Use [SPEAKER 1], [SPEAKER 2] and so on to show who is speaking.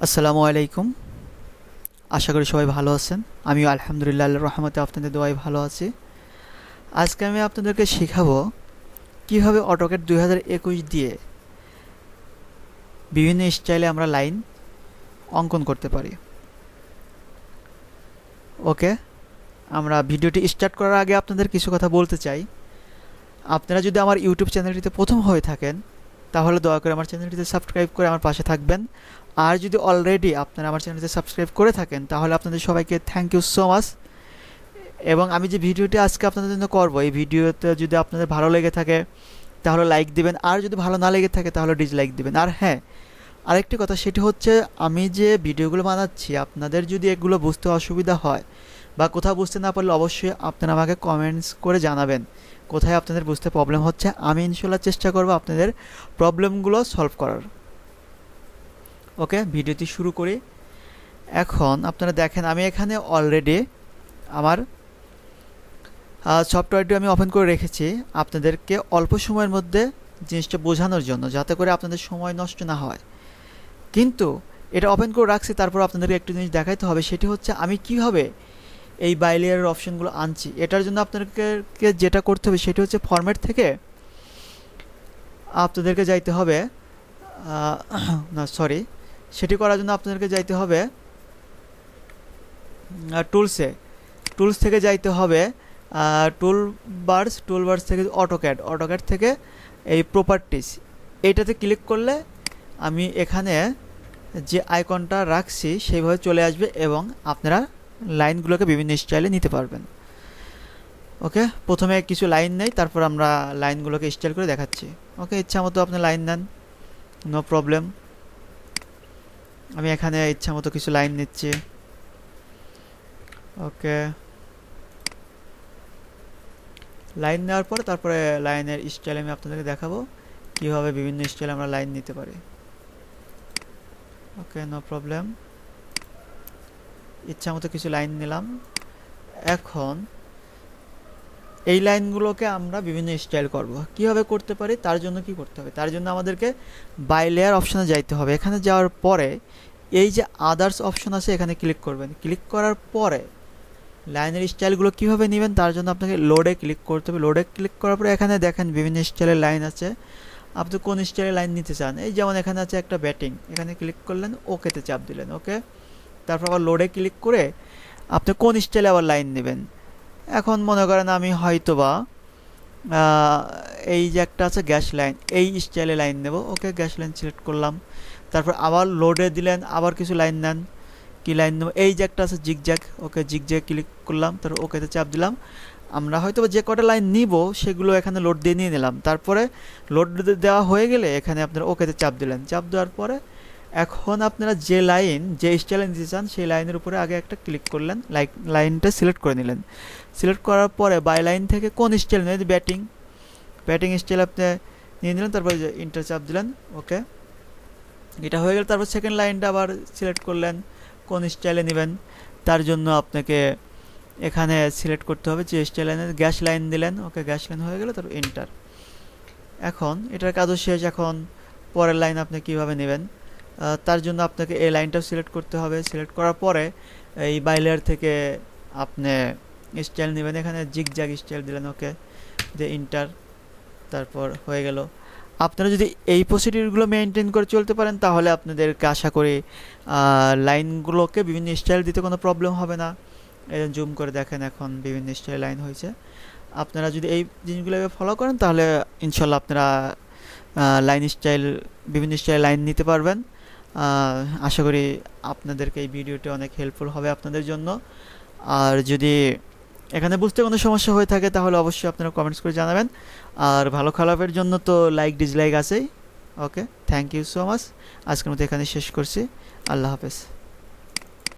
[SPEAKER 1] আসসালামু আলাইকুম। আশা করি সবাই ভালো আছেন। আমিও আলহামদুলিল্লাহ আল্লাহর রহমতে আপনাদের দোয়ায় ভালো আছি। আজকে আমি আপনাদেরকে শেখাবো কিভাবে অটোক্যাড 2021 দিয়ে বিভিন্ন স্টাইলে আমরা লাইন অঙ্কন করতে পারি। ওকে, আমরা ভিডিওটি স্টার্ট করার আগে আপনাদের কিছু কথা বলতে চাই। আপনারা যদি আমার ইউটিউব চ্যানেলটিতে প্রথম হয়ে থাকেন তাহলে দয়া করে আমার চ্যানেলটিতে সাবস্ক্রাইব করে আমার পাশে থাকবেন। আর যদি অলরেডি আপনারা আমার চ্যানেলটিতে সাবস্ক্রাইব করে থাকেন তাহলে আপনাদের সবাইকে থ্যাংক ইউ সো মাচ। এবং আমি যে ভিডিওটি আজকে আপনাদের জন্য করব, এই ভিডিওতে যদি আপনাদের ভালো লেগে থাকে তাহলে লাইক দিবেন, আর যদি ভালো না লেগে থাকে তাহলে ডিসলাইক দিবেন। আর হ্যাঁ, আরেকটি কথা, সেটি হচ্ছে আমি যে ভিডিওগুলো বানাচ্ছি আপনাদের যদি এগুলো বুঝতে অসুবিধা হয় বা কোথাও বুঝতে না পারলে অবশ্যই আপনারা আমাকে কমেন্টস করে জানাবেন কোথায় আপনাদের বুঝতে প্রবলেম হচ্ছে। আমি ইনশাল্লাহ চেষ্টা করব আপনাদের প্রবলেমগুলো সলভ করার। ওকে, ভিডিওটি শুরু করি। এখন আপনারা দেখেন আমি এখানে অলরেডি আমার সফটওয়্যারটি আমি ওপেন করে রেখেছি আপনাদেরকে অল্প সময়ের মধ্যে জিনিসটা বোঝানোর জন্য, যাতে করে আপনাদের সময় নষ্ট না হয়। কিন্তু এটা ওপেন করে রাখছি, তারপর আপনাদেরকে একটু জিনিস দেখাইতে হবে, সেটি হচ্ছে আমি কিভাবে এই বাইলেয়ারের অপশনগুলো আনছি। এটার জন্য আপনাদেরকে যেটা করতে হবে সেটি হচ্ছে ফরম্যাট থেকে আপনাদেরকে যাইতে হবে না সরি সেটি করার জন্য আপনাদেরকে যাইতে হবে টুলস থেকে যাইতে হবে টুলবার্স থেকে অটোক্যাড থেকে এই প্রপার্টিস, এইটাতে ক্লিক করলে আমি এখানে যে আইকনটা রাখছি সেইভাবে চলে আসবে এবং আপনারা লাইনগুলোকে বিভিন্ন স্টাইলে নিতে পারবেন। ওকে, প্রথমে কিছু লাইন নেই, তারপর আমরা লাইনগুলোকে স্টাইল করে দেখাচ্ছি। ওকে, ইচ্ছা মতো আপনি লাইন নেন, নো প্রবলেম। আমি এখানে ইচ্ছা মতো কিছু লাইন নিচ্ছি। ওকে, লাইন নেওয়ার পরে তারপরে লাইনের স্টাইল আমি আপনাদেরকে দেখাবো কীভাবে বিভিন্ন স্টাইলে আমরা লাইন নিতে পারি। ওকে, নো প্রবলেম। ইচ্ছা মতো কিছু লাইন নিলাম। এখন এই লাইনগুলোকে আমরা বিভিন্ন স্টাইল করব। কিভাবে করতে পারি, তার জন্য কি করতে হবে, তার জন্য আমাদেরকে বাই লেয়ার অপশানে যাইতে হবে। এখানে যাওয়ার পরে এই যে আদার্স অপশন আছে এখানে ক্লিক করবেন। ক্লিক করার পরে লাইনের স্টাইলগুলো কীভাবে নেবেন তার জন্য আপনাকে লোডে ক্লিক করতে হবে। লোডে ক্লিক করার পরে এখানে দেখেন বিভিন্ন স্টাইলের লাইন আছে, আপনি কোন স্টাইলের লাইন নিতে চান। এই যেমন এখানে আছে একটা ব্যাটিং, এখানে ক্লিক করলেন, ওকেতে চাপ দিলেন। ওকে, তারপর আবার লোডে ক্লিক করে আপনি কোন স্টাইলে আবার লাইন নেবেন। এখন মনে করেন আমি হয়তোবা এই যে একটা আছে গ্যাস লাইন, এই স্টাইলে লাইন নেব। ওকে, গ্যাস লাইন সিলেক্ট করলাম, তারপর আবার লোডে দিলেন, আবার কিছু লাইন নেন। কি লাইন নেব, এই যে একটা আছে জিগজ্যাগ। ওকে, জিগজ্যাগ ক্লিক করলাম, তারপর ওকেতে চাপ দিলাম। আমরা হয়তো যে কটা লাইন নিব সেগুলো এখানে লোড দিয়ে নিয়ে নিলাম। তারপরে লোড দেওয়া হয়ে গেলে এখানে আপনারা ওকেতে চাপ দিলেন। চাপ দেওয়ার পরে এখন আপনারা যে স্টাইলে নিতে চান সেই লাইনের উপরে আগে একটা ক্লিক করলেন, লাইনটা সিলেক্ট করে নিলেন। সিলেক্ট করার পরে বাই লাইন থেকে কোন স্টাইল নেবেন, ব্যাটিং স্টাইল আপনি নিয়ে নিলেন, তারপরে ইন্টার চাপ দিলেন। ওকে, এটা হয়ে গেল। তারপর সেকেন্ড লাইনটা আবার সিলেক্ট করলেন, কোন স্টাইলে নেবেন তার জন্য আপনাকে এখানে সিলেক্ট করতে হবে যে স্টাইল লাইনের। গ্যাস লাইন দিলেন। ওকে, গ্যাস লাইন হয়ে গেল, তারপর এন্টার। এখন এটার কাজও শেষ। এখন পরের লাইন আপনি কিভাবে নেবেন তার জন্য আপনাকে এই লাইনটাও সিলেক্ট করতে হবে। সিলেক্ট করার পরে এই বাইলেয়ার থেকে আপনি স্টাইল নেবেন, এখানে জিগজ্যাগ স্টাইল দিলেন। ওকে, দিয়ে ইন্টার, তারপর হয়ে গেল। আপনারা যদি এই প্রসিডিউরগুলো মেনটেন করে চলতে পারেন তাহলে আপনাদেরকে আশা করি লাইনগুলোকে বিভিন্ন স্টাইল দিতে কোনো প্রবলেম হবে না। জুম করে দেখেন এখন বিভিন্ন স্টাইল লাইন হয়েছে। আপনারা যদি এই জিনিসগুলো ফলো করেন তাহলে ইনশাল্লাহ আপনারা বিভিন্ন স্টাইল লাইন নিতে পারবেন। আশা করি আপনাদেরকে এই ভিডিওটি অনেক হেল্পফুল হবে আপনাদের জন্য। আর যদি এখানে বুঝতে কোনো সমস্যা হয়ে থাকে তাহলে অবশ্যই আপনারা কমেন্টস করে জানাবেন। আর ভালো খারাপের জন্য তো লাইক ডিসলাইক আছেই। ওকে, থ্যাংক ইউ সো মাচ। আজকের মতো এখানে শেষ করছি। আল্লাহ হাফেজ।